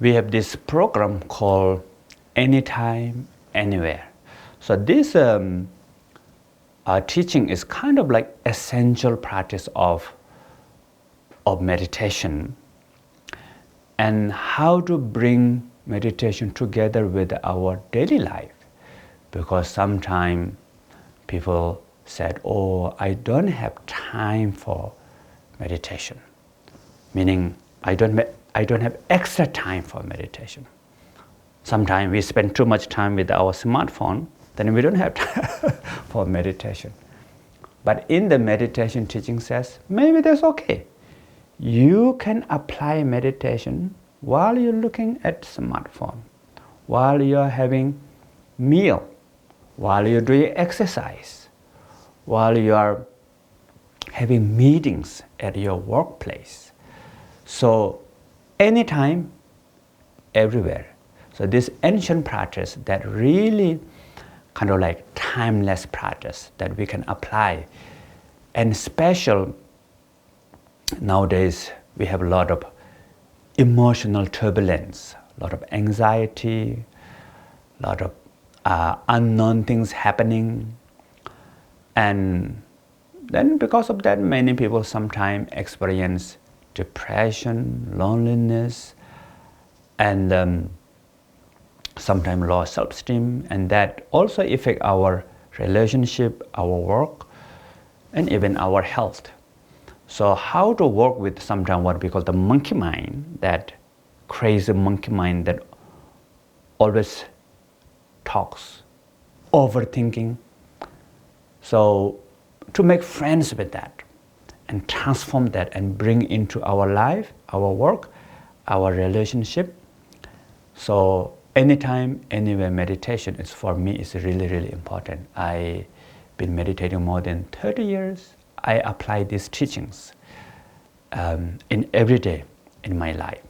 we have this program called Anytime, Anywhere. So this teaching is kind of like essential practice of meditation, and how to bring meditation together with our daily life. Because sometimes people said, oh, I don't have time for meditation, meaning I don't have extra time for meditation. Sometimes we spend too much time with our smartphone, then we don't have time for meditation. But in the meditation teaching says, maybe that's okay. You can apply meditation while you're looking at smartphone, while you're having meal, while you're doing exercise, while you are having meetings at your workplace. So anytime, everywhere. So this ancient practice that really kind of like timeless practice that we can apply. And special, nowadays we have a lot of emotional turbulence, a lot of anxiety, a lot of unknown things happening. And then because of that, many people sometimes experience depression, loneliness, and sometimes low self-esteem, and that also affect our relationship, our work, and even our health. So how to work with sometimes what we call the monkey mind, that crazy monkey mind that always talks, overthinking. So to make friends with that and transform that and bring into our life, our work, our relationship. So anytime, anywhere meditation is for me is really, really important. I've been meditating more than 30 years. I apply these teachings in every day in my life.